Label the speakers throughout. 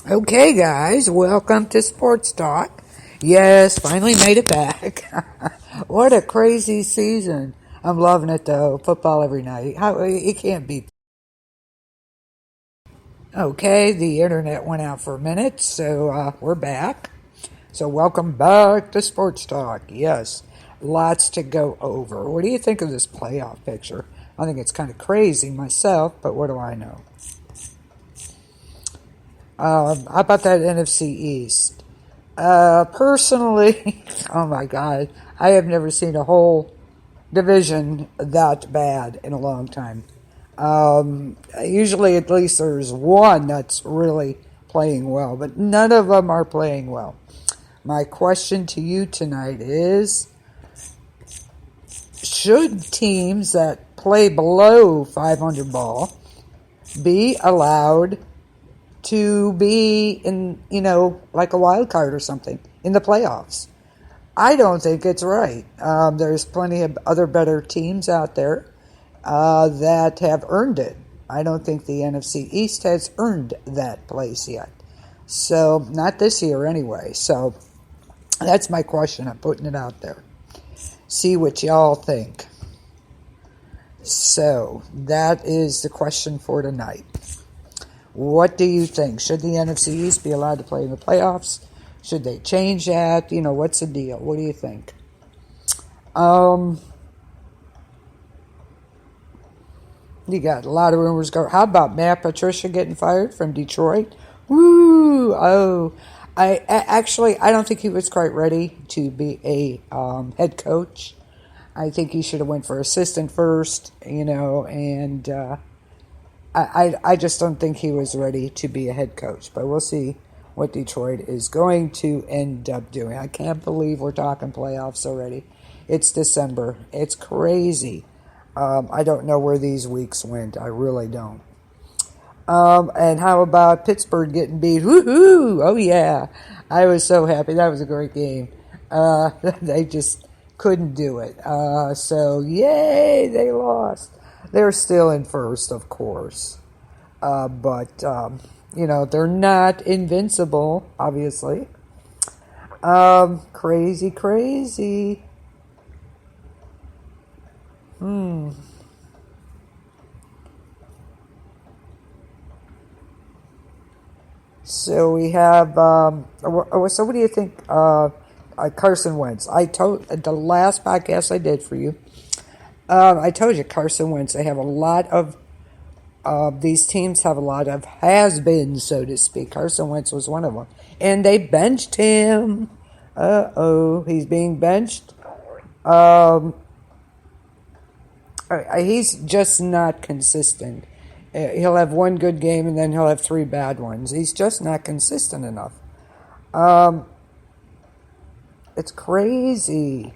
Speaker 1: Okay, guys, welcome to Sports Talk. Yes, finally made it back. What a crazy season. I'm loving it though. Football every night. How it can't beat. Okay, the internet went out for a minute, so we're back. So welcome back to Sports Talk. Yes, lots to go over. What do you think of this playoff picture? I think it's kind of crazy myself, but what do I know? How about that NFC East? Personally, oh my God, I have never seen a whole division that bad in a long time. Usually, at least there's one that's really playing well, but none of them are playing well. My question to you tonight is, should teams that play below 500 ball be allowed to be in, like a wild card or something in the playoffs? I don't think it's right. There's plenty of other better teams out there that have earned it. I don't think the NFC East has earned that place yet. So, not this year anyway. So, that's my question. I'm putting it out there. See what y'all think. So, that is the question for tonight. What do you think? Should the NFC East be allowed to play in the playoffs? Should they change that? What's the deal? What do you think? You got a lot of rumors going. How about Matt Patricia getting fired from Detroit? Woo! Oh, I don't think he was quite ready to be a head coach. I think he should have went for assistant first, and I just don't think he was ready to be a head coach. But we'll see what Detroit is going to end up doing. I can't believe we're talking playoffs already. It's December. It's crazy. I don't know where these weeks went. I really don't. And how about Pittsburgh getting beat? Woohoo! Oh, yeah. I was so happy. That was a great game. They just couldn't do it. So, yay, they lost. They're still in first, of course. But they're not invincible, obviously. Crazy, crazy. So we have. So what do you think? Carson Wentz. I told the last podcast I did for you. I told you Carson Wentz. They have a lot of. These teams have a lot of has-beens, so to speak. Carson Wentz was one of them, and they benched him. He's being benched. He's just not consistent. He'll have one good game and then he'll have three bad ones. He's just not consistent enough. It's crazy.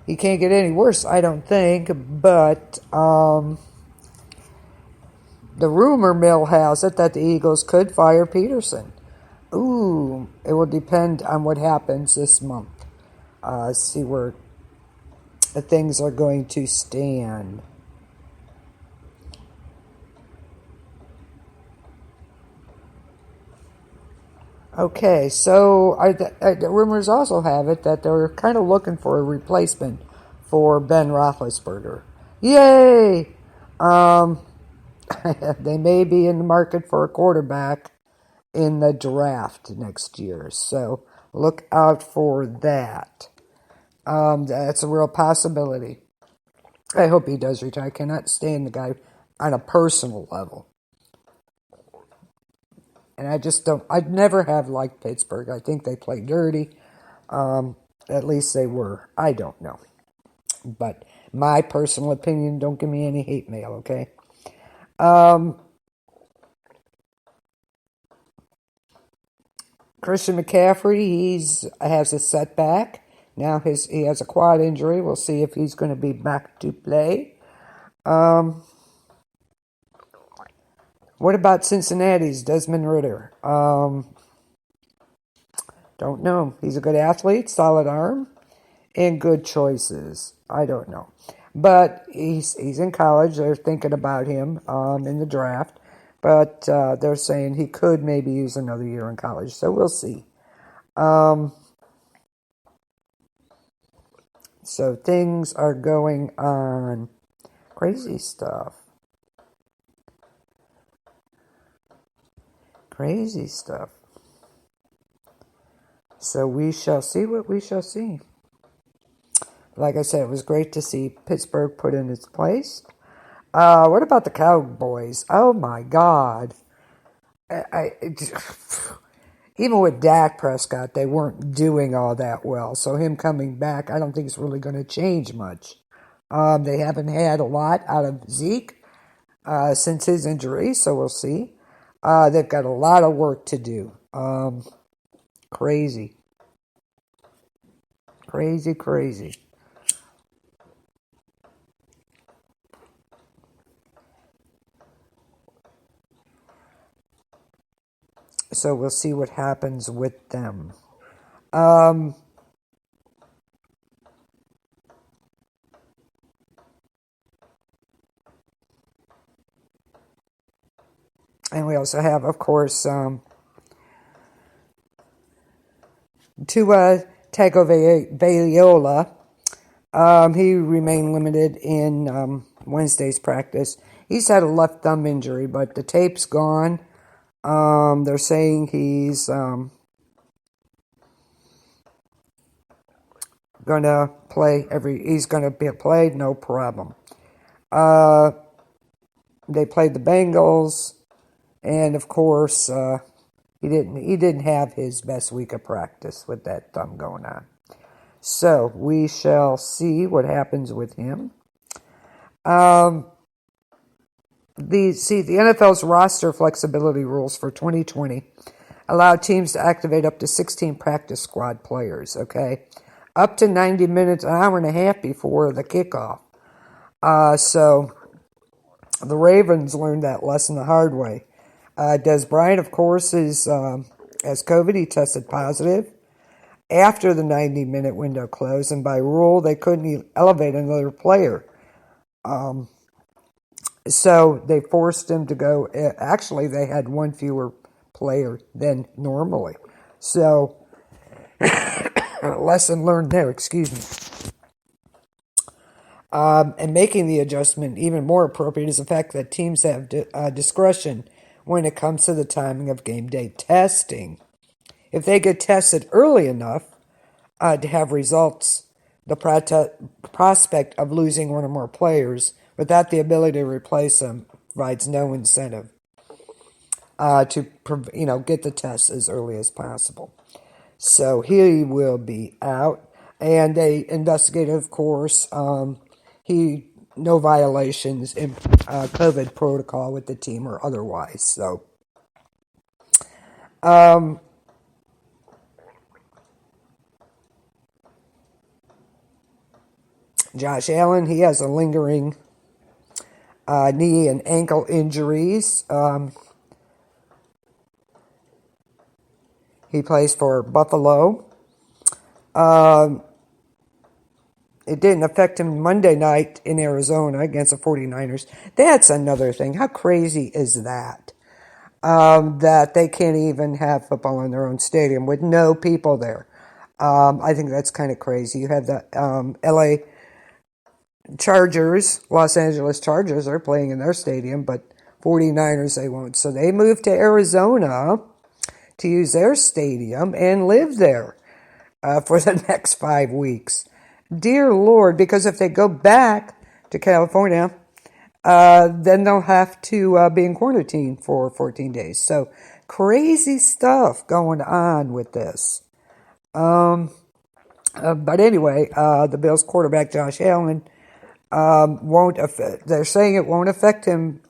Speaker 1: He can't get any worse, I don't think. But the rumor mill has it that the Eagles could fire Peterson. Ooh, it will depend on what happens this month. See where things are going to stand. Okay, so the rumors also have it that they're kind of looking for a replacement for Ben Roethlisberger. Yay! They may be in the market for a quarterback in the draft next year, so look out for that. That's a real possibility. I hope he does retire. I cannot stand the guy on a personal level. And I just don't, I'd never have liked Pittsburgh. I think they play dirty. At least they were. I don't know. But my personal opinion, don't give me any hate mail, okay? Christian McCaffrey, he has a setback. Now he has a quad injury. We'll see if he's going to be back to play. What about Cincinnati's Desmond Ridder? Don't know. He's a good athlete, solid arm, and good choices. I don't know. But he's in college. They're thinking about him in the draft. but they're saying he could maybe use another year in college. So we'll see. So things are going on. Crazy stuff. Crazy stuff. So we shall see what we shall see. Like I said, it was great to see Pittsburgh put in its place. What about the Cowboys? Oh my God. Even with Dak Prescott, they weren't doing all that well. So him coming back, I don't think it's really going to change much. They haven't had a lot out of Zeke since his injury, so we'll see. They've got a lot of work to do. Crazy. Crazy. So we'll see what happens with them. And we also have, of course, Tua Tagovailoa. He remained limited in Wednesday's practice. He's had a left thumb injury, but the tape's gone. They're saying he's gonna play he's gonna be played, no problem. They played the Bengals, and of course, he didn't have his best week of practice with that thumb going on. So we shall see what happens with him. The NFL's roster flexibility rules for 2020 allow teams to activate up to 16 practice squad players, okay? Up to 90 minutes, an hour and a half before the kickoff. So the Ravens learned that lesson the hard way. Des Bryant, of course, has COVID. He tested positive after the 90-minute window closed, and by rule, they couldn't elevate another player. So they forced him to go. Actually, they had one fewer player than normally. So, lesson learned there, excuse me. And making the adjustment even more appropriate is the fact that teams have discretion when it comes to the timing of game day testing. If they get tested early enough to have results, the prospect of losing one or more players without the ability to replace them provides no incentive to get the test as early as possible. So he will be out, and they investigated, of course. No violations in COVID protocol with the team or otherwise. So, Josh Allen, he has a lingering knee and ankle injuries. He plays for Buffalo. It didn't affect him Monday night in Arizona against the 49ers. That's another thing. How crazy is that? That they can't even have football in their own stadium with no people there. I think that's kind of crazy. You have the LA Chargers, Los Angeles Chargers are playing in their stadium, but 49ers they won't. So they moved to Arizona to use their stadium and live there for the next 5 weeks. Dear Lord, because if they go back to California, then they'll have to be in quarantine for 14 days. So crazy stuff going on with this. But anyway, the Bills quarterback Josh Allen won't affect. They're saying it won't affect him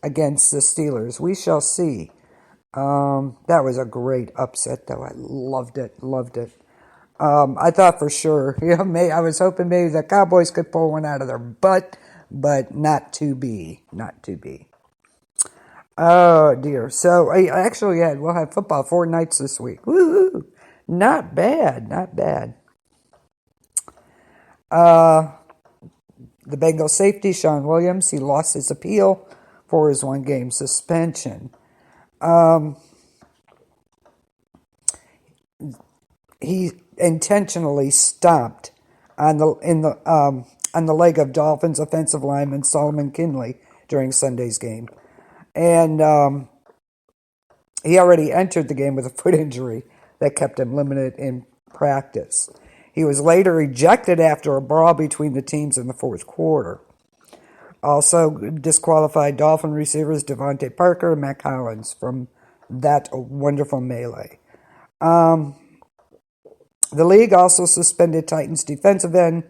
Speaker 1: against the Steelers. We shall see. That was a great upset, though. I loved it. I thought for sure, I was hoping maybe the Cowboys could pull one out of their butt, but not to be. Oh dear. So we'll have football 4 nights this week. Woohoo! Not bad. The Bengals safety, Sean Williams, he lost his appeal for his one-game suspension. He intentionally stomped on the leg of Dolphins offensive lineman Solomon Kinley during Sunday's game, and he already entered the game with a foot injury that kept him limited in practice. He was later ejected after a brawl between the teams in the fourth quarter. Also disqualified Dolphin receivers Devontae Parker and Matt Collins from that wonderful melee. The league also suspended Titans defensive end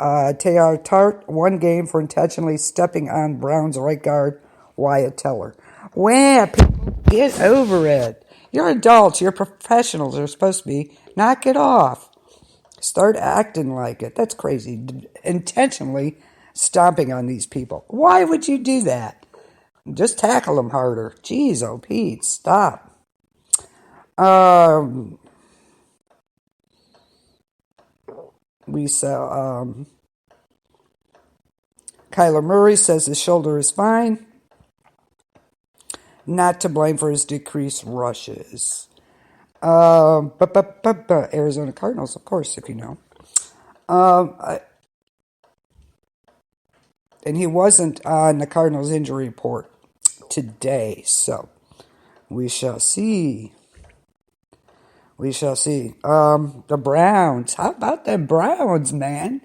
Speaker 1: Te'ar Tart 1 game for intentionally stepping on Browns right guard Wyatt Teller. Wow, people, get over it. You're adults. You're professionals. You're supposed to be. Knock it off. Start acting like it. That's crazy. Intentionally stomping on these people. Why would you do that? Just tackle them harder. Jeez, oh Pete, stop. We saw Kyler Murray says his shoulder is fine. Not to blame for his decreased rushes. Arizona Cardinals, of course, if you know. And he wasn't on the Cardinals injury report today, so we shall see. We shall see. The Browns. How about the Browns, man?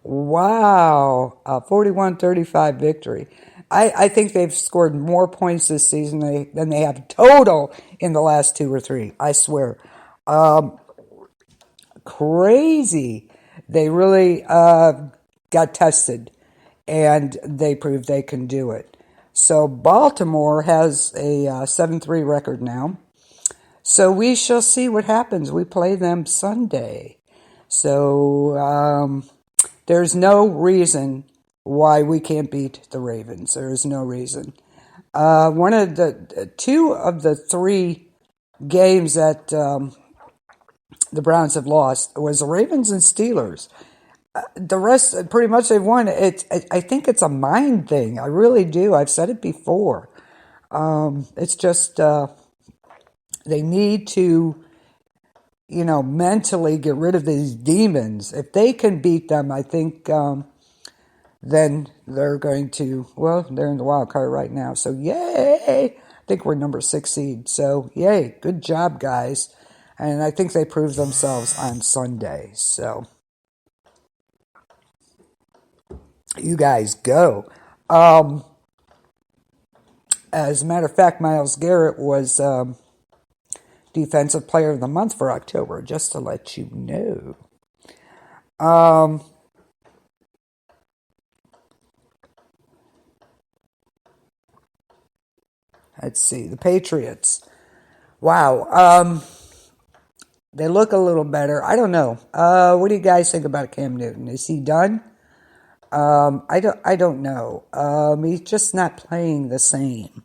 Speaker 1: Wow. A 41-35 victory. I think they've scored more points this season than they have total in the last 2 or 3. I swear. Crazy. They really got tested, and they proved they can do it. So Baltimore has a 7-3 record now. So we shall see what happens. We play them Sunday. So there's no reason why we can't beat the Ravens. There is no reason. One of the 2 of the 3 games that the Browns have lost was the Ravens and Steelers. The rest, pretty much they've won. I think it's a mind thing. I really do. I've said it before. It's just they need to, mentally get rid of these demons. If they can beat them, I think then they're going to, they're in the wild card right now. So, yay! I think we're number 6 seed. So, yay. Good job, guys. And I think they proved themselves on Sunday. So, you guys go. As a matter of fact, Myles Garrett was Defensive Player of the Month for October, just to let you know. Let's see, the Patriots. Wow, they look a little better. I don't know. What do you guys think about Cam Newton? Is he done? I don't know. He's just not playing the same.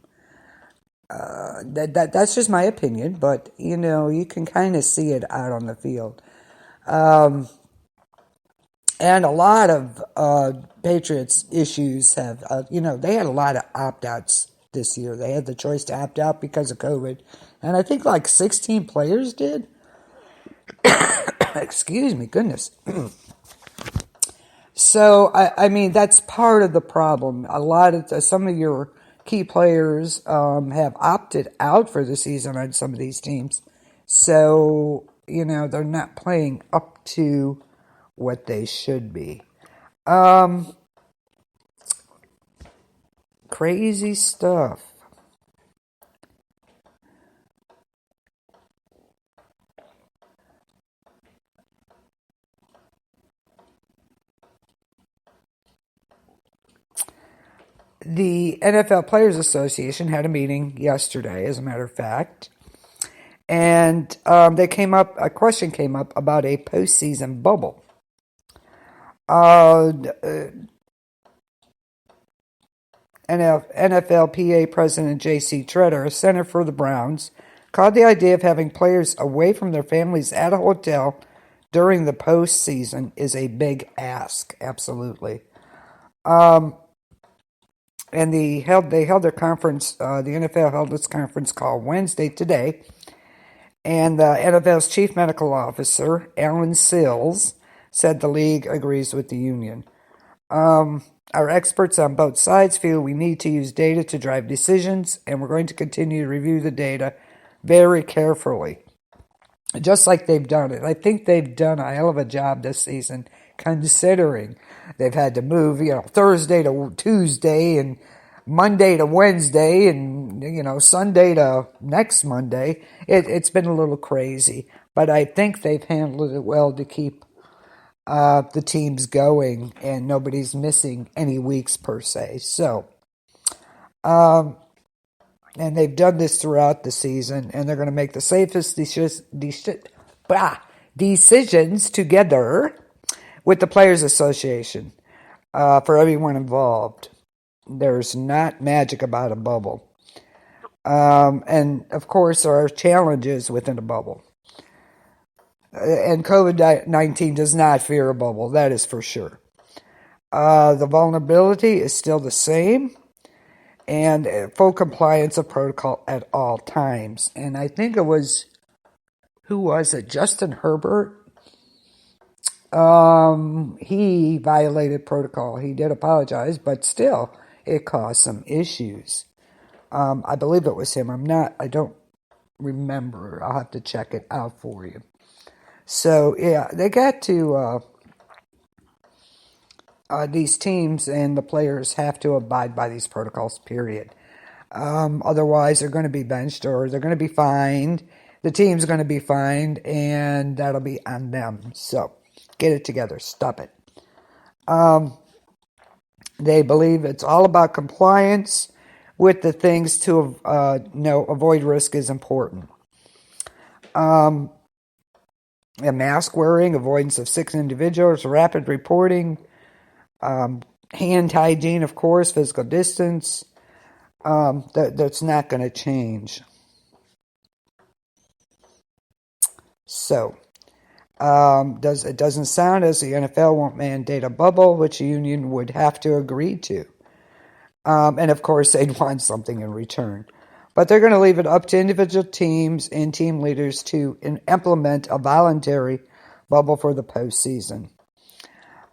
Speaker 1: That's just my opinion, but you can kind of see it out on the field. And a lot of Patriots issues have, they had a lot of opt-outs this year. They had the choice to opt out because of COVID, and I think like 16 players did. Excuse me, goodness. So, I mean, that's part of the problem. Some of your key players have opted out for the season on some of these teams. So, they're not playing up to what they should be. Crazy stuff. The NFL Players Association had a meeting yesterday, as a matter of fact, and a question came up about a postseason bubble. NFLPA President J.C. Treader, a senator for the Browns, called the idea of having players away from their families at a hotel during the postseason is a big ask. Absolutely. And they held their conference. The NFL held its conference call Wednesday today, and the NFL's chief medical officer, Alan Sills, said the league agrees with the union. Our experts on both sides feel we need to use data to drive decisions, and we're going to continue to review the data very carefully, just like they've done it. I think they've done a hell of a job this season, considering they've had to move, Thursday to Tuesday and Monday to Wednesday and, Sunday to next Monday. It's been a little crazy, but I think they've handled it well to keep the team's going and nobody's missing any weeks per se. So, and they've done this throughout the season, and they're going to make the safest decisions together with the Players Association for everyone involved. There's not magic about a bubble. And, of course, there are challenges within a bubble. And COVID-19 does not fear a bubble, that is for sure. The vulnerability is still the same, and full compliance of protocol at all times. And I think it was, who was it? Justin Herbert. He violated protocol. He did apologize, but still, it caused some issues. I believe it was him. I don't remember. I'll have to check it out for you. So, yeah, they got to, these teams and the players have to abide by these protocols, period. Otherwise, they're going to be benched or they're going to be fined. The team's going to be fined, and that'll be on them. So, get it together. Stop it. They believe it's all about compliance with the things to avoid risk is important. Mask wearing, avoidance of 6 individuals, rapid reporting, hand hygiene, of course, physical distance. That's not going to change. So, it doesn't sound as the NFL won't mandate a bubble, which the union would have to agree to. And of course, they'd want something in return. But they're going to leave it up to individual teams and team leaders to implement a voluntary bubble for the postseason.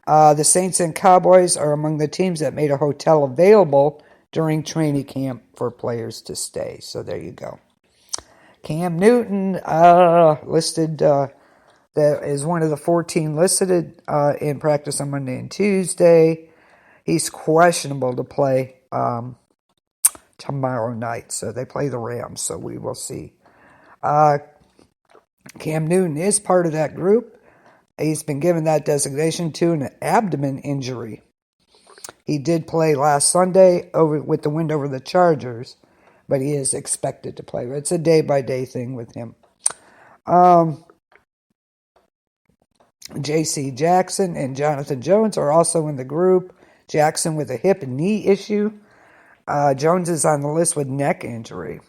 Speaker 1: The Saints and Cowboys are among the teams that made a hotel available during training camp for players to stay. So there you go. Cam Newton listed that is one of the 14 listed in practice on Monday and Tuesday. He's questionable to play tomorrow night. So they play the Rams, so we will see. Cam Newton is part of that group. He's been given that designation to an abdomen injury. He did play last Sunday with the win over the Chargers, but he is expected to play. It's a day-by-day thing with him. J.C. Jackson and Jonathan Jones are also in the group. Jackson with a hip and knee issue. Jones is on the list with neck injury.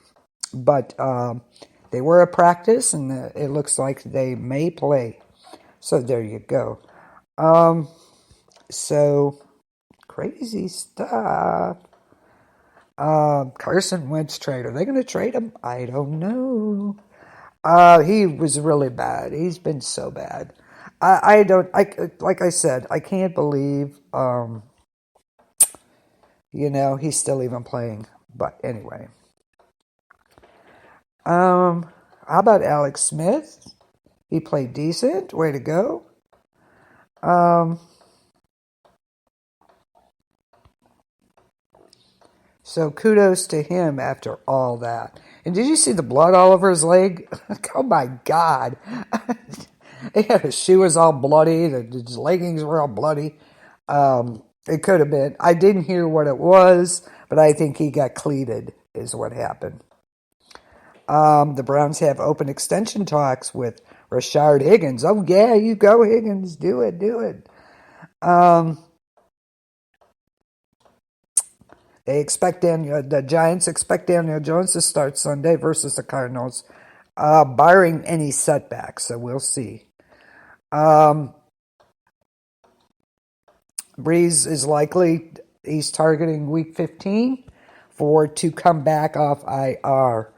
Speaker 1: But they were at practice, and it looks like they may play. So there you go. So, crazy stuff. Carson Wentz trade. Are they going to trade him? I don't know. He was really bad. He's been so bad. Like I said, I can't believe, he's still even playing. But anyway. How about Alex Smith? He played decent. Way to go. So kudos to him after all that. And did you see the blood all over his leg? Oh my God. His shoe was all bloody. His leggings were all bloody. It could have been. I didn't hear what it was, but I think he got cleated is what happened. The Browns have open extension talks with Rashard Higgins. Oh, yeah, you go, Higgins. Do it. The Giants expect Daniel Jones to start Sunday versus the Cardinals, barring any setbacks, so we'll see. Breeze is likely, he's targeting week 15 to come back off IR.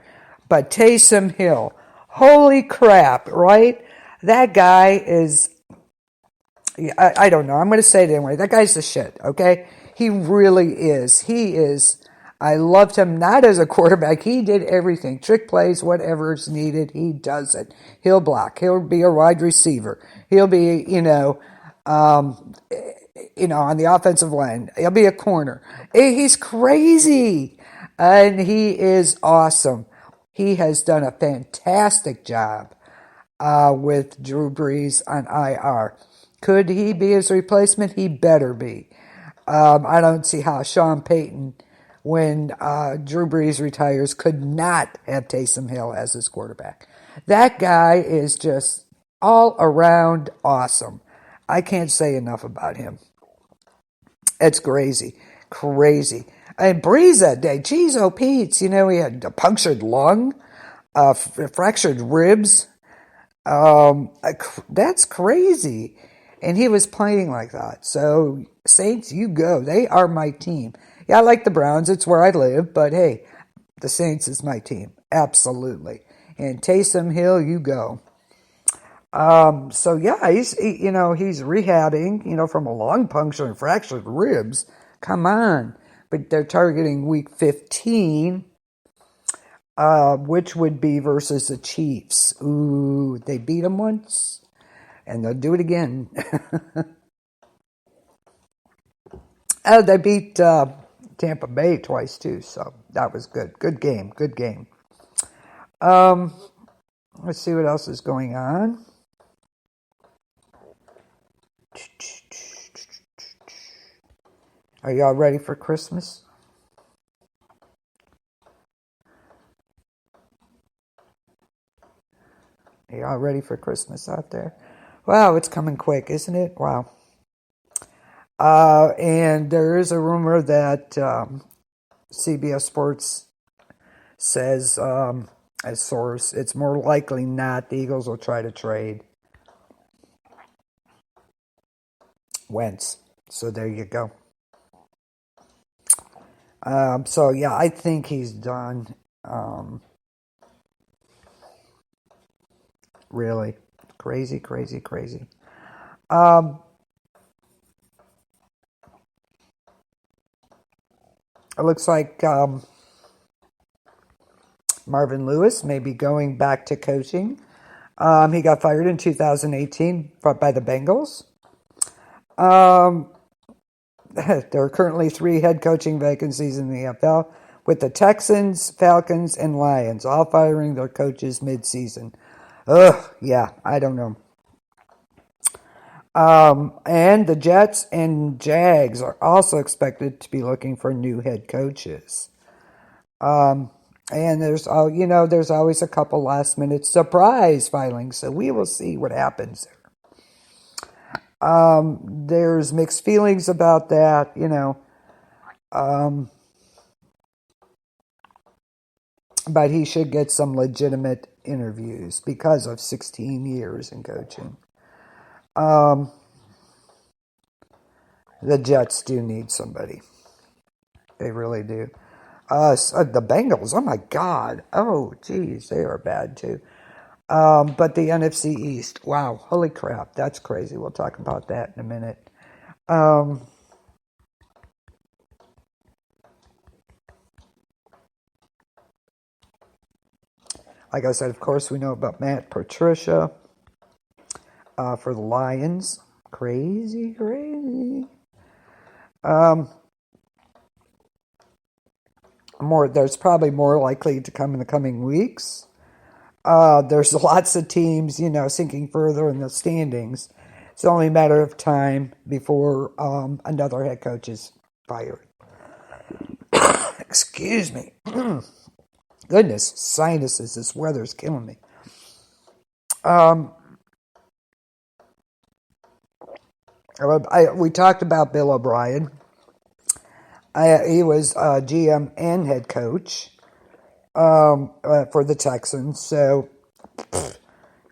Speaker 1: But Taysom Hill, holy crap, right? That guy is, I don't know. I'm going to say it anyway. That guy's the shit, okay? He really is. He is. I loved him not as a quarterback. He did everything. Trick plays, whatever's needed, he does it. He'll block. He'll be a wide receiver. He'll be, on the offensive line. He'll be a corner. He's crazy. And he is awesome. He has done a fantastic job with Drew Brees on IR. Could he be his replacement? He better be. I don't see how Sean Payton, when Drew Brees retires, could not have Taysom Hill as his quarterback. That guy is just all around awesome. I can't say enough about him. It's crazy. Crazy. And Breeze that day, geez, oh Pete, he had a punctured lung, fractured ribs. That's crazy. And he was playing like that. So, Saints, you go. They are my team. Yeah, I like the Browns. It's where I live. But, hey, the Saints is my team. Absolutely. And Taysom Hill, you go. So, yeah, he's rehabbing, from a lung puncture and fractured ribs. Come on. But they're targeting week 15, which would be versus the Chiefs. Ooh, they beat them once. And they'll do it again. They beat Tampa Bay twice, too. So that was good. Good game. Good game. Let's see what else is going on. Are y'all ready for Christmas? Are y'all ready for Christmas out there? Wow, it's coming quick, isn't it? Wow. And there is a rumor that CBS Sports says, as source, it's more likely not the Eagles will try to trade Wentz. So there you go. So yeah, I think he's done. Really. Crazy, crazy, crazy. It looks like Marvin Lewis may be going back to coaching. He got fired in 2018 by the Bengals. There are currently 3 head coaching vacancies in the NFL, with the Texans, Falcons, and Lions all firing their coaches mid-season. Ugh, yeah, I don't know. And the Jets and Jags are also expected to be looking for new head coaches. And there's always a couple last-minute surprise filings, so we will see what happens there. There's mixed feelings about that, but he should get some legitimate interviews because of 16 years in coaching. The Jets do need somebody. They really do. The Bengals, oh my God. Oh, geez, they are bad too. But the NFC East, wow, holy crap, that's crazy. We'll talk about that in a minute. Like I said, of course, we know about Matt Patricia for the Lions. Crazy, crazy. There's probably more likely to come in the coming weeks. There's lots of teams, sinking further in the standings. It's only a matter of time before another head coach is fired. Excuse me. Goodness, sinuses, this weather's killing me. We talked about Bill O'Brien. He was GM and head coach for the Texans, so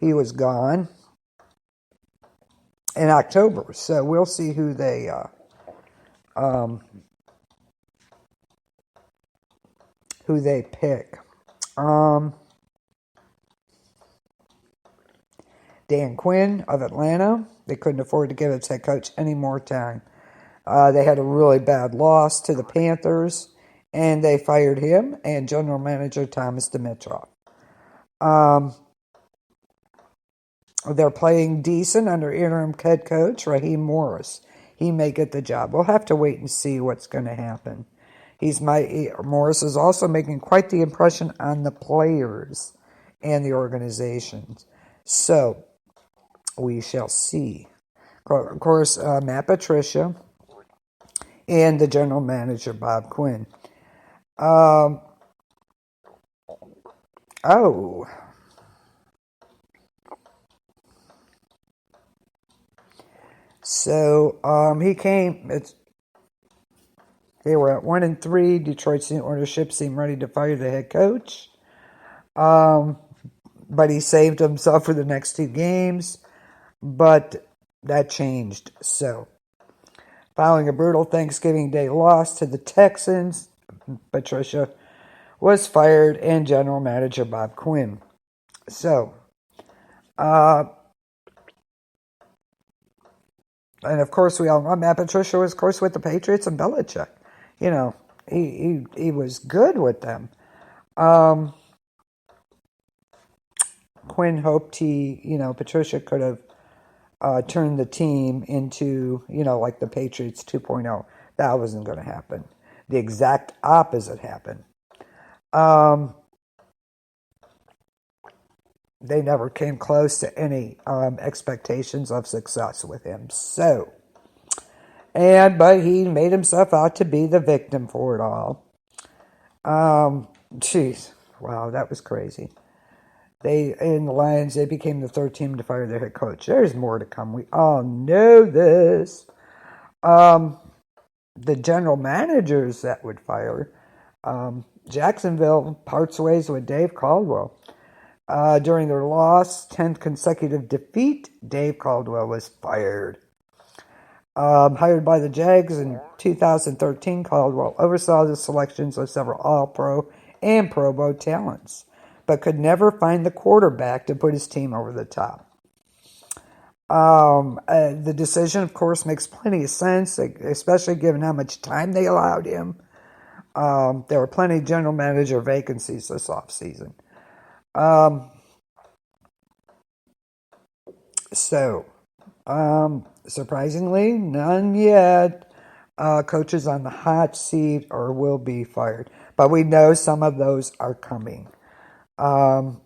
Speaker 1: he was gone in October. So we'll see who they who they pick. Dan Quinn of Atlanta. They couldn't afford to give its head coach any more time. They had a really bad loss to the Panthers, and they fired him and general manager Thomas Dimitrov. They're playing decent under interim head coach Raheem Morris. He may get the job. We'll have to wait and see what's going to happen. Morris is also making quite the impression on the players and the organizations. So we shall see. Of course, Matt Patricia and the general manager, Bob Quinn. So he came. They were at 1-3. Detroit's new ownership seemed ready to fire the head coach, but he saved himself for the next 2 games. But that changed. So, following a brutal Thanksgiving Day loss to the Texans, Patricia was fired and general manager Bob Quinn. So, and of course we all know Matt Patricia was, of course, with the Patriots and Belichick. You know, he was good with them. Quinn hoped Patricia could have turned the team into, like the Patriots 2.0. That wasn't going to happen. The exact opposite happened. They never came close to any expectations of success with him. But he made himself out to be the victim for it all. Wow, that was crazy. In the Lions, they became the 3rd team to fire their head coach. There's more to come. We all know this. The general managers that would fire, Jacksonville parts ways with Dave Caldwell. During their loss, 10th consecutive defeat, Dave Caldwell was fired. Hired by the Jags in 2013, Caldwell oversaw the selections of several All-Pro and Pro Bowl talents, but could never find the quarterback to put his team over the top. The decision, of course, makes plenty of sense, especially given how much time they allowed him. There were plenty of general manager vacancies this offseason. Surprisingly, none yet. Coaches on the hot seat or will be fired. But we know some of those are coming. A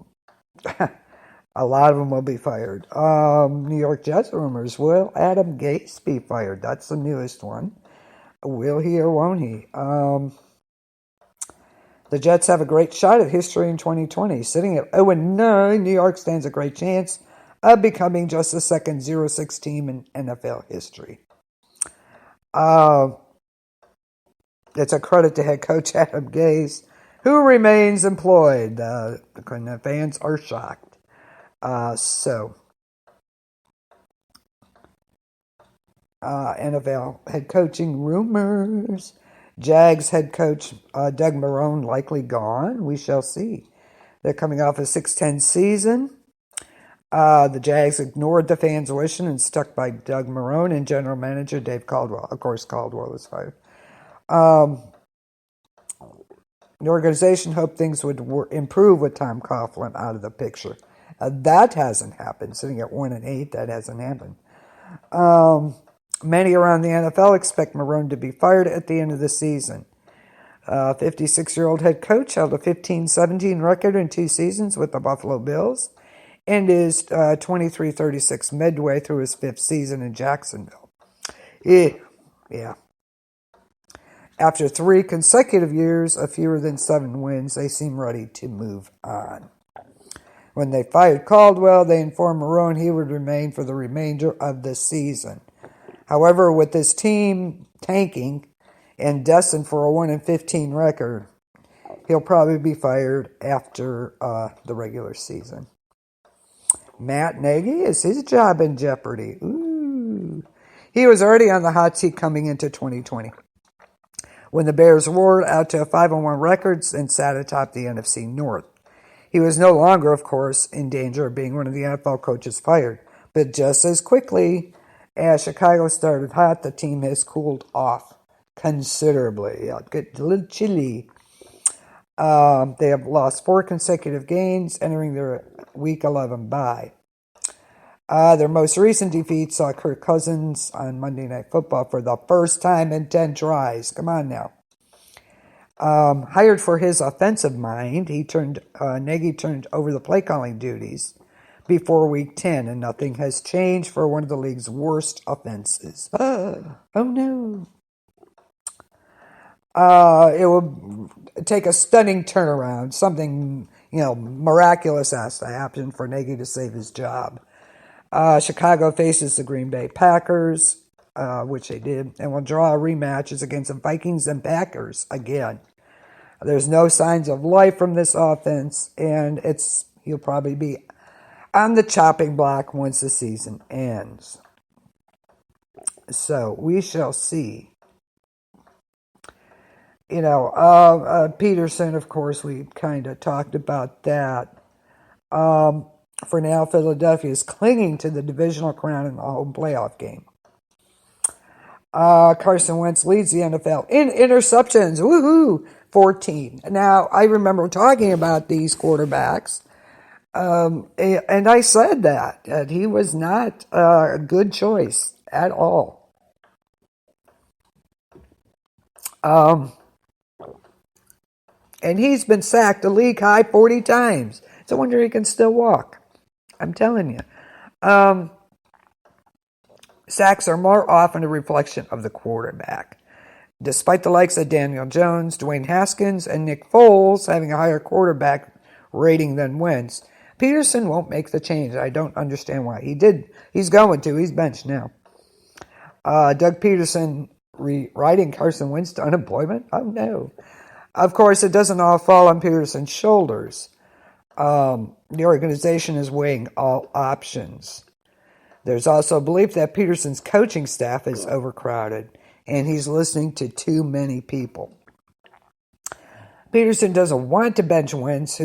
Speaker 1: lot of them will be fired. New York Jets rumors. Will Adam Gase be fired? That's the newest one. Will he or won't he? The Jets have a great shot at history in 2020. Sitting at 0-9, New York stands a great chance of becoming just the second 0-6 team in NFL history. It's a credit to head coach Adam Gase, who remains employed. The fans are shocked. NFL head coaching rumors. Jags head coach Doug Marrone likely gone. We shall see. They're coming off a 6-10 season. The Jags ignored the fans' wishing and stuck by Doug Marrone and general manager Dave Caldwell. Of course, Caldwell was fired. The organization hoped things would improve with Tom Coughlin out of the picture. That hasn't happened. Sitting at 1-8, that hasn't happened. Many around the NFL expect Marrone to be fired at the end of the season. 56-year-old head coach held a 15-17 record in 2 seasons with the Buffalo Bills and is 23-36 midway through his 5th season in Jacksonville. Yeah. After 3 consecutive years of fewer than 7 wins, they seem ready to move on. When they fired Caldwell, they informed Marrone he would remain for the remainder of the season. However, with this team tanking and destined for a 1-15 record, he'll probably be fired after the regular season. Matt Nagy, is his job in jeopardy? Ooh. He was already on the hot seat coming into 2020 when the Bears roared out to a 5-1 record and sat atop the NFC North. He was no longer, of course, in danger of being one of the NFL coaches fired. But just as quickly as Chicago started hot, the team has cooled off considerably. It'll get a little chilly. They have lost 4 consecutive games, entering their Week 11 bye. Their most recent defeat saw Kirk Cousins on Monday Night Football for the first time in 10 tries. Come on now. Hired for his offensive mind, Nagy turned over the play calling duties before Week 10, and nothing has changed for one of the league's worst offenses. Oh no. It will take a stunning turnaround. Something, miraculous has to happen for Nagy to save his job. Chicago faces the Green Bay Packers, which they did, and will draw rematches against the Vikings and Packers again. There's no signs of life from this offense, and he'll probably be on the chopping block once the season ends. So we shall see. Peterson, of course, we kind of talked about that. For now, Philadelphia is clinging to the divisional crown in the home playoff game. Carson Wentz leads the NFL in interceptions. Woohoo! 14. Now, I remember talking about these quarterbacks, and I said that he was not a good choice at all. And he's been sacked a league high 40 times. It's a wonder he can still walk. I'm telling you. Sacks are more often a reflection of the quarterback. Despite the likes of Daniel Jones, Dwayne Haskins, and Nick Foles having a higher quarterback rating than Wentz, Peterson won't make the change. I don't understand why. He's going to. He's benched now. Doug Peterson riding Carson Wentz to unemployment? Oh, no. Of course, it doesn't all fall on Peterson's shoulders. The organization is weighing all options. There's also a belief that Peterson's coaching staff is overcrowded, and he's listening to too many people. Peterson doesn't want to bench Wentz,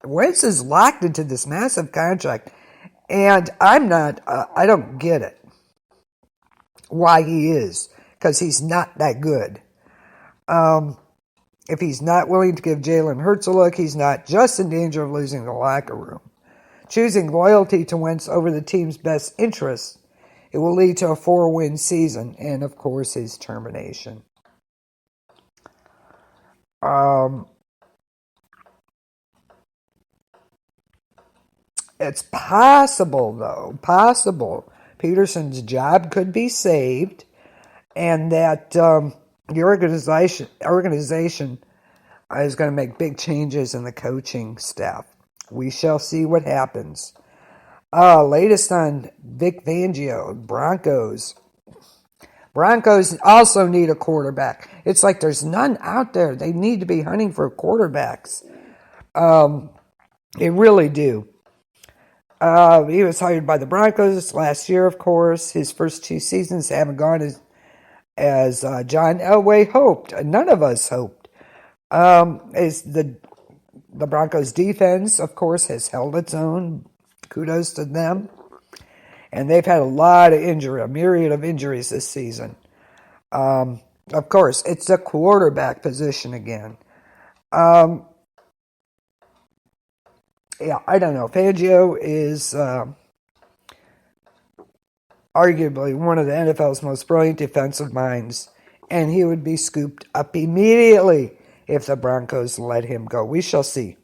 Speaker 1: Wentz is locked into this massive contract, and I don't get it. Why he is, because he's not that good. If he's not willing to give Jalen Hurts a look, he's not just in danger of losing the locker room. Choosing loyalty to Wentz over the team's best interests, it will lead to a 4-win season and, of course, his termination. It's possible, though, Peterson's job could be saved, and that the organization is going to make big changes in the coaching staff. We shall see what happens. Latest on Vic Fangio, Broncos. Broncos also need a quarterback. It's like there's none out there. They need to be hunting for quarterbacks. They really do. He was hired by the Broncos last year, of course. His first 2 seasons haven't gone as John Elway hoped. None of us hoped. The Broncos defense, of course, has held its own. Kudos to them. And they've had a myriad of injuries this season. Of course, it's the quarterback position again. I don't know. Fangio is arguably one of the NFL's most brilliant defensive minds, and he would be scooped up immediately if the Broncos let him go. We shall see.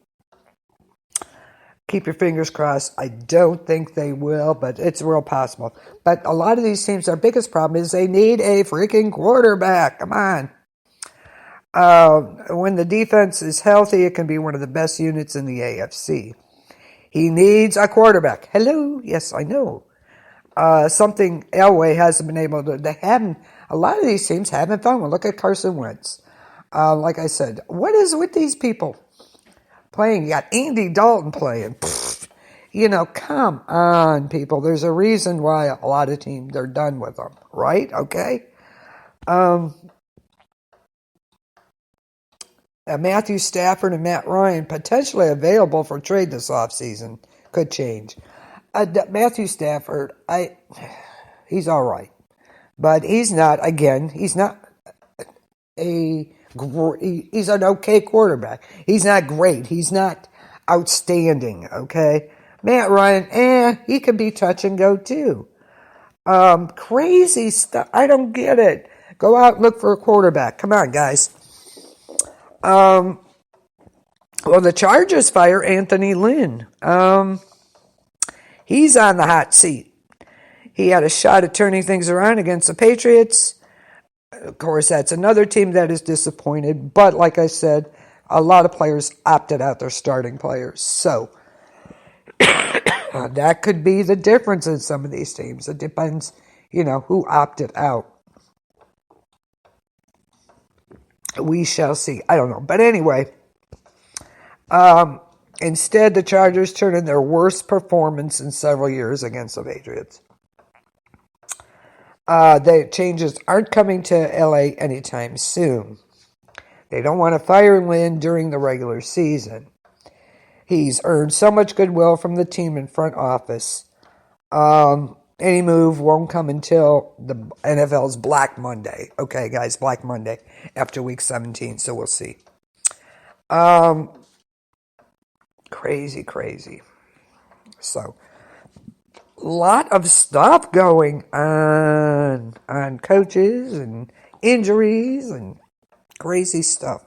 Speaker 1: Keep your fingers crossed. I don't think they will, but it's real possible. But a lot of these teams, their biggest problem is they need a freaking quarterback. Come on. When the defense is healthy, it can be one of the best units in the AFC. He needs a quarterback. Hello? Yes, I know. Something Elway hasn't been able to. A lot of these teams haven't found one. Look at Carson Wentz. Like I said, what is with these people playing? You got Andy Dalton playing. Come on, people. There's a reason why a lot of teams, they're done with them, right? Okay? Matthew Stafford and Matt Ryan potentially available for trade this offseason. Could change. Matthew Stafford, he's all right. But he's not he's an okay quarterback. He's not great. He's not outstanding, okay? Matt Ryan, he can be touch and go too. Crazy stuff. I don't get it. Go out and look for a quarterback. Come on, guys. Well, the Chargers fire Anthony Lynn. He's on the hot seat. He had a shot at turning things around against the Patriots. Of course, that's another team that is disappointed. But like I said, a lot of players opted out, their starting players. So that could be the difference in some of these teams. It depends, who opted out. We shall see. I don't know. But anyway, instead, the Chargers turned in their worst performance in several years against the Patriots. The changes aren't coming to LA anytime soon. They don't want to fire Lynn during the regular season. He's earned so much goodwill from the team and front office. Any move won't come until the NFL's Black Monday. Okay, guys, Black Monday after Week 17, so we'll see. Crazy. So, a lot of stuff going on coaches and injuries and crazy stuff.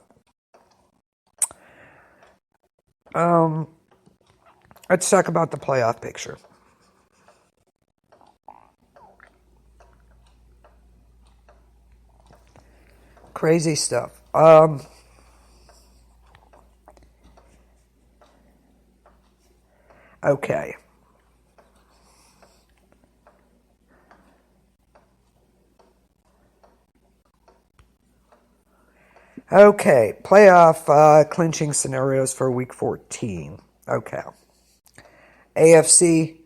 Speaker 1: Let's talk about the playoff picture. Crazy stuff. Okay. Okay, playoff clinching scenarios for Week 14. Okay. AFC,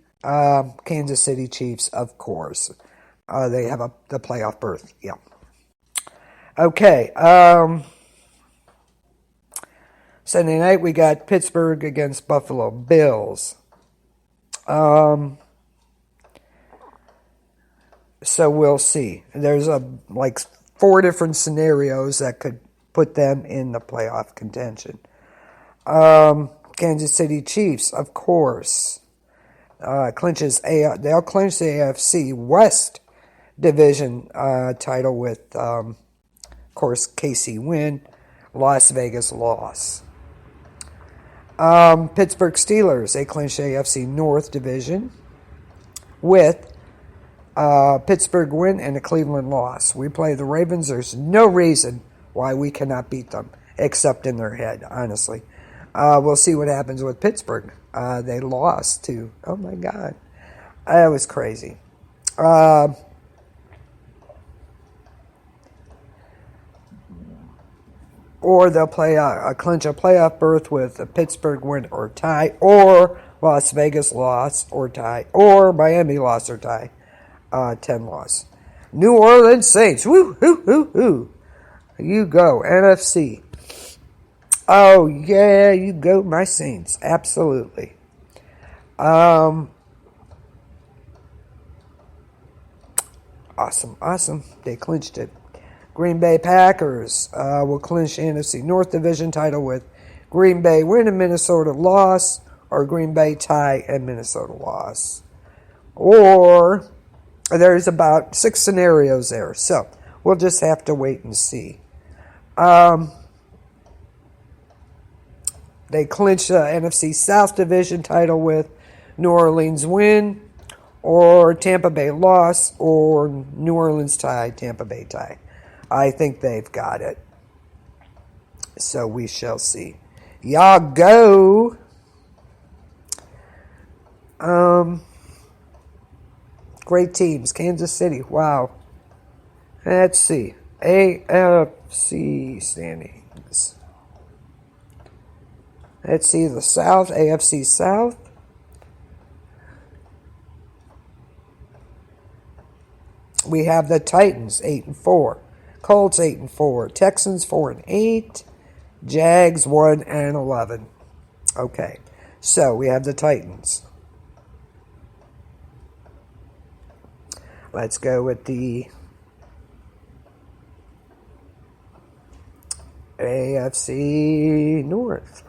Speaker 1: Kansas City Chiefs, of course. They have the playoff berth, yeah. Okay, Sunday night we got Pittsburgh against Buffalo Bills. So we'll see. There's 4 different scenarios that could put them in the playoff contention. Kansas City Chiefs, of course, they'll clinch the AFC West division title with, of course, KC win, Las Vegas loss. Pittsburgh Steelers, they clinch the AFC North division with Pittsburgh win and a Cleveland loss. We play the Ravens. There's no reason why we cannot beat them, except in their head, honestly. We'll see what happens with Pittsburgh. They lost to, oh my God. That was crazy. Or they'll play clinch a playoff berth with a Pittsburgh win or tie, or Las Vegas loss or tie, or Miami loss or tie, 10 loss. New Orleans Saints, woo, hoo, hoo, hoo. You go, NFC. Oh, yeah, you go, my Saints. Absolutely. Awesome. They clinched it. Green Bay Packers will clinch the NFC North Division title with Green Bay win and Minnesota loss, or Green Bay tie and Minnesota loss. Or there's about 6 scenarios there, so we'll just have to wait and see. They clinch the NFC South Division title with New Orleans win, or Tampa Bay loss, or New Orleans tie, Tampa Bay tie. I think they've got it. So we shall see. Y'all go. Great teams. Kansas City. Wow. Let's see. AFC standings. Let's see the South. AFC South. We have the Titans 8-4, Colts 8-4, Texans 4-8, Jags 1-11. Okay, so we have the Titans. Let's go with the AFC North.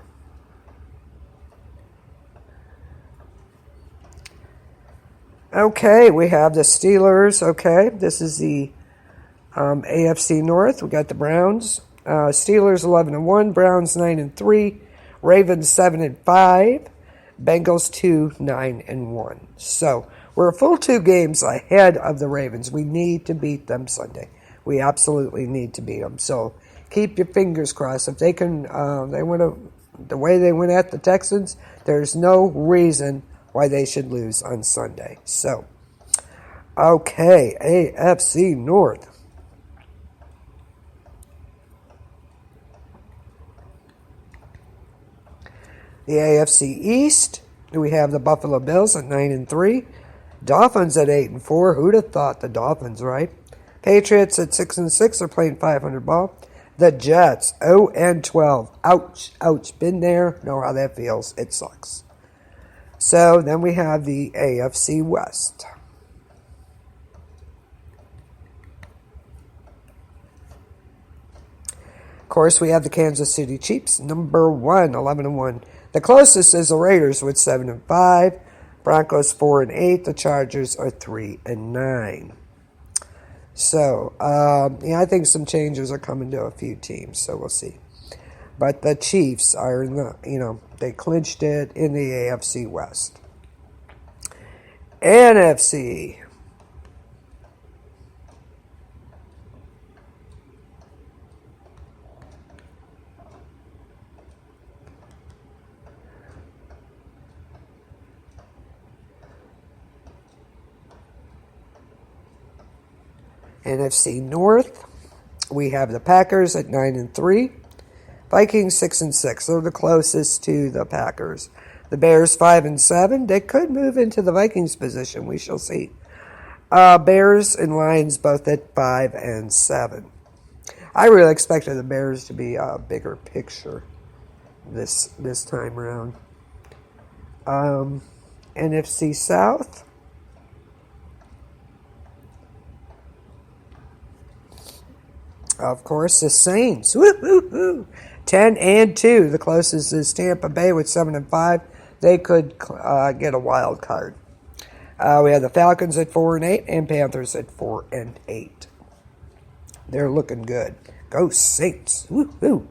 Speaker 1: Okay, we have the Steelers. Okay, this is the AFC North. We got the Browns. Steelers 11-1, Browns 9-3, Ravens 7-5, Bengals 2-9-1. So we're a full 2 games ahead of the Ravens. We need to beat them Sunday. We absolutely need to beat them. So keep your fingers crossed. If they can, the way they went at the Texans, there's no reason why they should lose on Sunday. So, okay, AFC North. The AFC East, we have the Buffalo Bills at 9-3, Dolphins at 8-4. Who'd have thought the Dolphins, right? Patriots at 6-6. They're playing 500 ball. The Jets 0-12. Ouch, ouch. Been there. Know how that feels. It sucks. So then we have the AFC West. Of course, we have the Kansas City Chiefs, number 1, 11-1. The closest is the Raiders with 7-5. Broncos 4-8. The Chargers are 3-9. So, I think some changes are coming to a few teams, so we'll see. But the Chiefs are in the, they clinched it in the AFC West. NFC. NFC North, we have the Packers at 9-3, Vikings 6-6. They're the closest to the Packers. The Bears 5-7. They could move into the Vikings position. We shall see. Bears and Lions both at 5-7. I really expected the Bears to be a bigger picture this time around. NFC South. Of course, the Saints. Woo-hoo-hoo. 10-2. The closest is Tampa Bay with 7-5. They could get a wild card. We have the Falcons at 4-8 and Panthers at 4-8. They're looking good. Go Saints. Woo-hoo.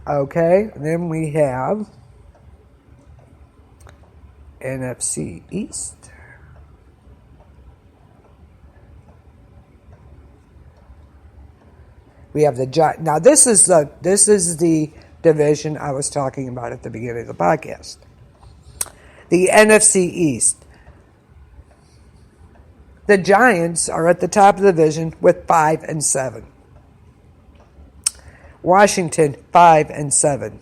Speaker 1: Okay, then we have NFC East. We have the Giants. Now, this is the division I was talking about at the beginning of the podcast. The NFC East. The Giants are at the top of the division with 5-7. Washington 5-7.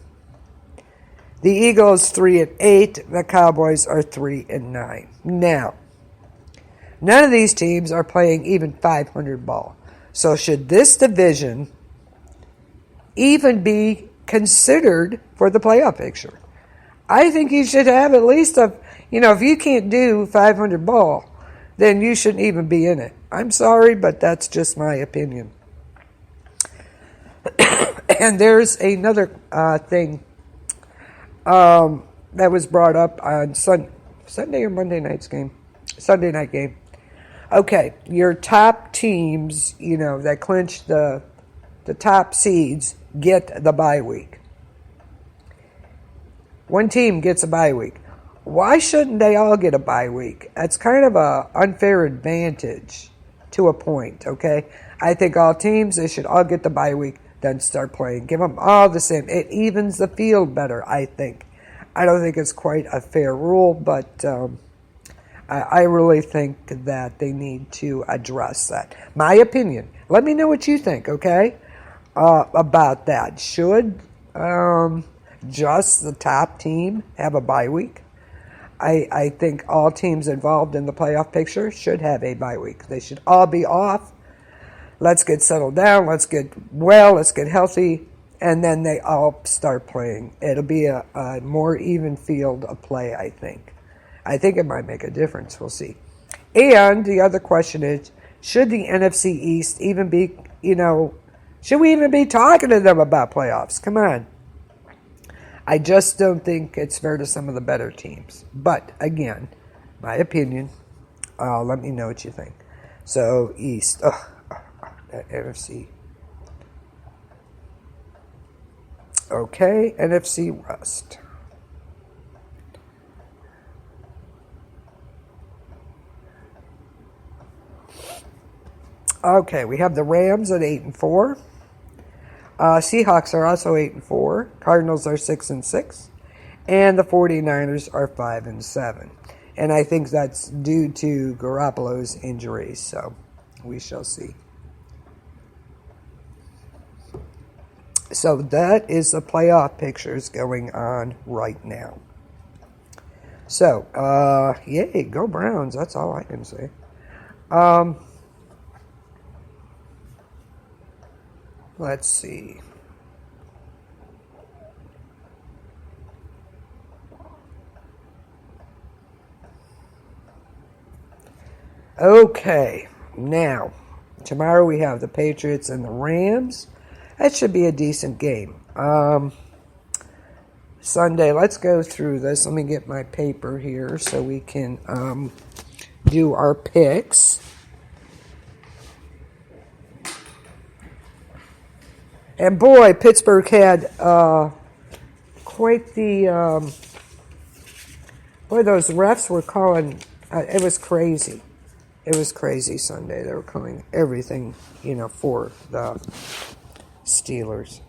Speaker 1: The Eagles 3-8. The Cowboys are 3-9. Now, none of these teams are playing even 500 ball. So should this division even be considered for the playoff picture? I think you should have at least if you can't do 500 ball, then you shouldn't even be in it. I'm sorry, but that's just my opinion. And there's another thing that was brought up on Sunday or Monday night's game. Sunday night game. Okay, your top teams, that clinch the top seeds get the bye week. One team gets a bye week. Why shouldn't they all get a bye week? That's kind of an unfair advantage to a point, okay? I think all teams, they should all get the bye week, then start playing. Give them all the same. It evens the field better, I think. I don't think it's quite a fair rule, but I really think that they need to address that. My opinion. Let me know what you think, okay, about that. Should just the top team have a bye week? I think all teams involved in the playoff picture should have a bye week. They should all be off. Let's get settled down. Let's get well. Let's get healthy. And then they all start playing. It'll be a more even field of play, I think. I think it might make a difference. We'll see. And the other question is, should the NFC East even be, should we even be talking to them about playoffs? Come on. I just don't think it's fair to some of the better teams. But, again, my opinion, let me know what you think. So, East, that NFC. Okay, NFC West. Okay, we have the Rams at 8-4. Seahawks are also 8-4. Cardinals are 6-6. And the 49ers are 5-7. And I think that's due to Garoppolo's injuries, so we shall see. So that is the playoff pictures going on right now. So, yay, go Browns. That's all I can say. Let's see. Okay, now, tomorrow we have the Patriots and the Rams. That should be a decent game. Sunday, let's go through this. Let me get my paper here so we can do our picks. And boy, Pittsburgh had quite the... boy, those refs were calling... it was crazy. It was crazy Sunday. They were calling everything, for the Steelers.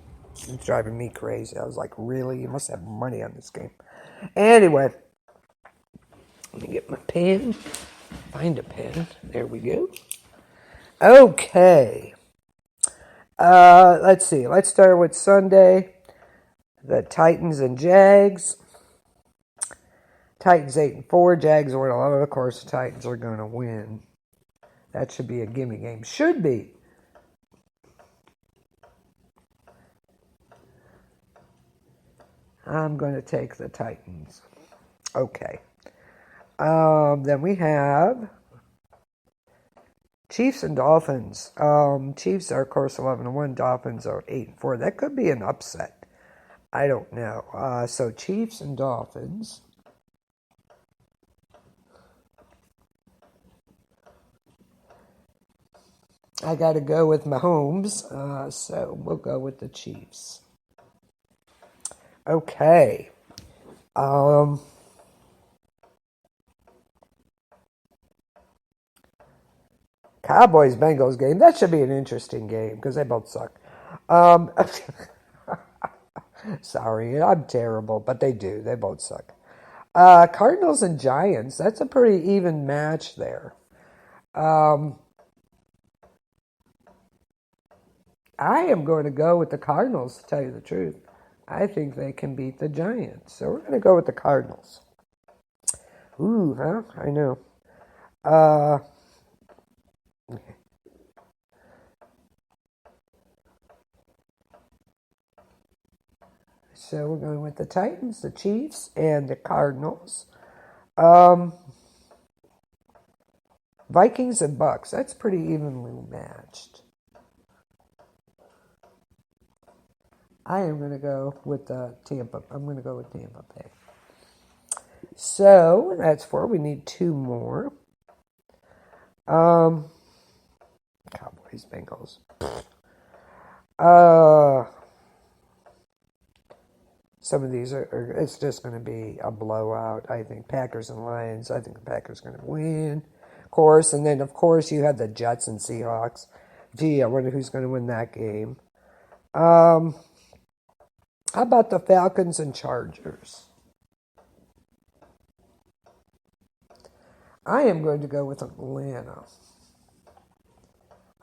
Speaker 1: It's driving me crazy. I was like, really? You must have money on this game. Anyway, let me get my pen. Find a pen. There we go. Okay. Let's see. Let's start with Sunday. The Titans and Jags. Titans 8-4. Jags are 11. Of course, the Titans are going to win. That should be a gimme game. Should be. I'm going to take the Titans. Okay. Then we have Chiefs and Dolphins. Chiefs are, of course, 11-1. Dolphins are 8-4. That could be an upset. I don't know. So Chiefs and Dolphins. I got to go with Mahomes, so we'll go with the Chiefs. Okay. Cowboys-Bengals game. That should be an interesting game because they both suck. Sorry, I'm terrible, but they do. They both suck. Cardinals and Giants. That's a pretty even match there. I am going to go with the Cardinals, to tell you the truth. I think they can beat the Giants. So we're going to go with the Cardinals. Ooh, huh? I know. So we're going with the Titans, the Chiefs, and the Cardinals. Vikings and Bucks. That's pretty evenly matched. I am going to go with Tampa. I'm going to go with Tampa Bay. So that's 4. We need 2 more. Cowboys, Bengals. Some of these it's just going to be a blowout. I think Packers and Lions. I think the Packers are going to win, of course. And then, of course, you have the Jets and Seahawks. Gee, I wonder who's going to win that game. How about the Falcons and Chargers? I am going to go with Atlanta.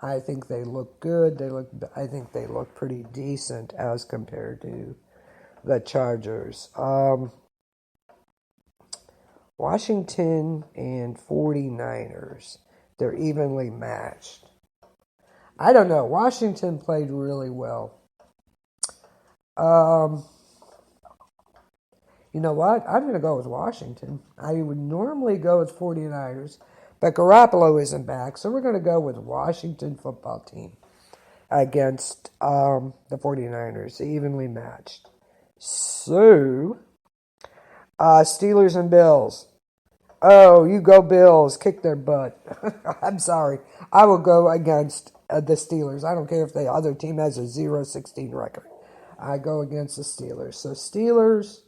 Speaker 1: I think they look good. I think they look pretty decent as compared to the Chargers. Well, Washington and 49ers. They're evenly matched. I don't know. Washington played really well. You know what? I'm going to go with Washington. I would normally go with 49ers, but Garoppolo isn't back, so we're going to go with Washington football team against the 49ers, evenly matched. So, Steelers and Bills. Oh, you go Bills. Kick their butt. I'm sorry. I will go against the Steelers. I don't care if the other team has a 0-16 record. I go against the Steelers. So Steelers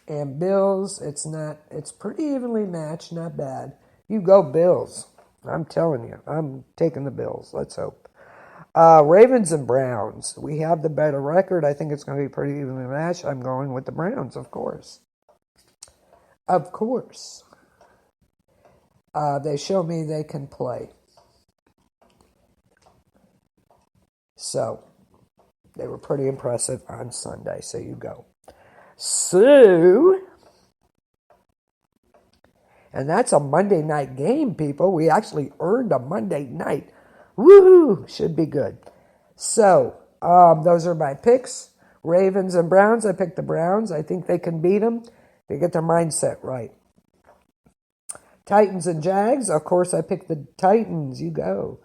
Speaker 1: and Bills, it's pretty evenly matched, not bad. You go Bills. I'm telling you. I'm taking the Bills. Let's hope. Ravens and Browns. We have the better record. I think it's going to be pretty evenly matched. I'm going with the Browns, of course. Of course. They show me they can play. So, they were pretty impressive on Sunday. So you go. So, and that's a Monday night game, people. We actually earned a Monday night. Woohoo! Should be good. So, those are my picks. Ravens and Browns. I picked the Browns. I think they can beat them. They get their mindset right. Titans and Jags. Of course, I picked the Titans. You go.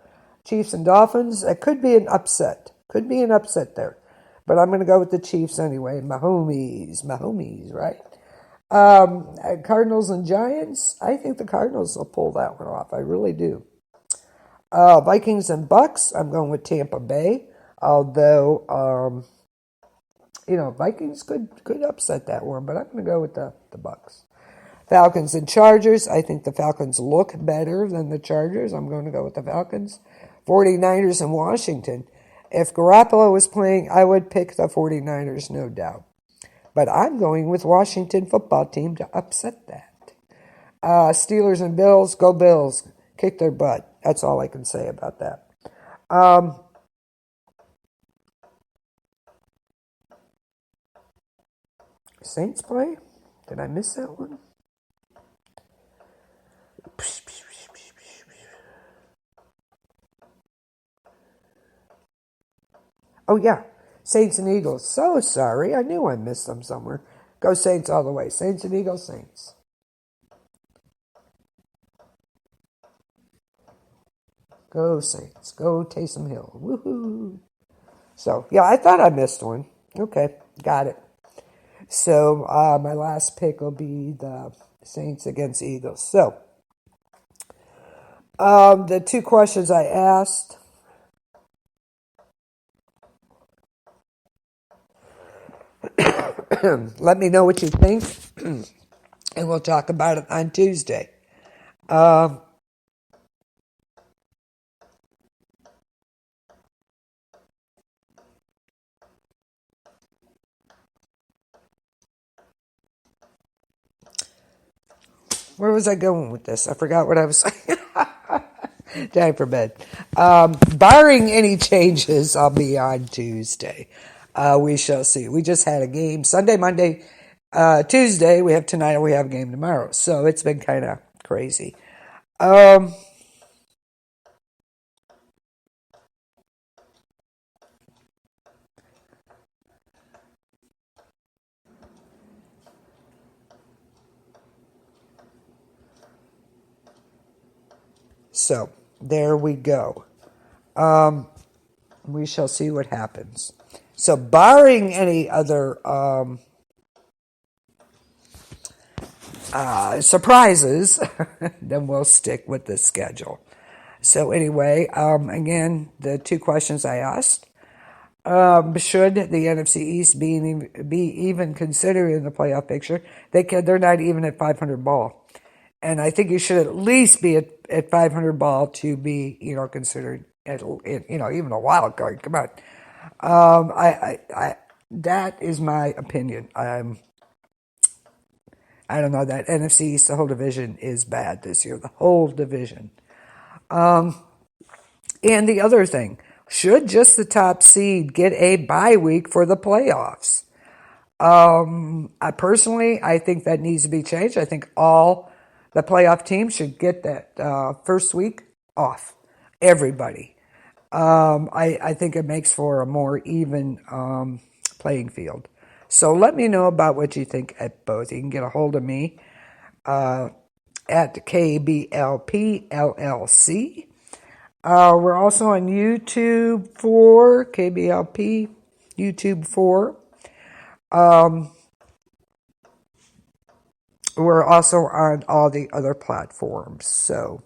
Speaker 1: Chiefs and Dolphins. It could be an upset. Could be an upset there. But I'm going to go with the Chiefs anyway. Mahomes, right? Cardinals and Giants. I think the Cardinals will pull that one off. I really do. Vikings and Bucks. I'm going with Tampa Bay. Although, Vikings could upset that one, but I'm going to go with the Bucks. Falcons and Chargers. I think the Falcons look better than the Chargers. I'm going to go with the Falcons. 49ers and Washington. If Garoppolo was playing, I would pick the 49ers, no doubt. But I'm going with Washington football team to upset that. Steelers and Bills, go Bills. Kick their butt. That's all I can say about that. Saints play? Did I miss that one? Oh, yeah. Saints and Eagles. So sorry. I knew I missed them somewhere. Go Saints all the way. Saints and Eagles, Saints. Go Saints. Go Taysom Hill. Woohoo. So, yeah, I thought I missed one. Okay, got it. So, my last pick will be the Saints against Eagles. So, the two questions I asked. Let me know what you think, and we'll talk about it on Tuesday. Where was I going with this? I forgot what I was saying. Time for bed. Barring any changes, I'll be on Tuesday. We shall see. We just had a game Sunday, Monday, Tuesday. We have tonight, and we have a game tomorrow. So it's been kind of crazy. So there we go. We shall see what happens. So barring any other surprises, then we'll stick with the schedule. So anyway, again, the two questions I asked. Should the NFC East be even considered in the playoff picture? They're not even at 500 ball. And I think you should at least be at 500 ball to be, considered even a wild card. Come on. That is my opinion. I don't know, that NFC East, the whole division is bad this year. The whole division. And the other thing, should just the top seed get a bye week for the playoffs? I think that needs to be changed. I think all the playoff teams should get that first week off. Everybody. I think it makes for a more even playing field. So let me know about what you think at both. You can get a hold of me at KBLP we're also on YouTube for KBLP, YouTube 4. We're also on all the other platforms. So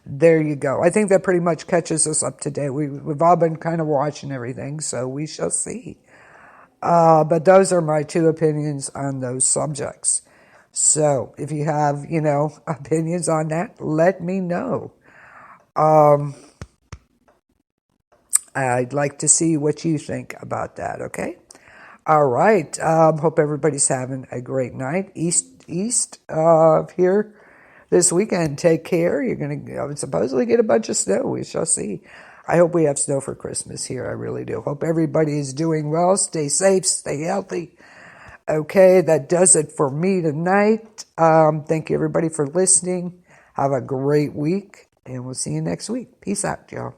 Speaker 1: there you go. I think that pretty much catches us up to date. We've all been kind of watching everything, so we shall see. But those are my two opinions on those subjects. So if you have, opinions on that, let me know. I'd like to see what you think about that, okay? All right. Hope everybody's having a great night. East of here this weekend. Take care. You're going to supposedly get a bunch of snow. We shall see. I hope we have snow for Christmas here. I really do. Hope everybody is doing well. Stay safe. Stay healthy. Okay, that does it for me tonight. Thank you, everybody, for listening. Have a great week, and we'll see you next week. Peace out, y'all.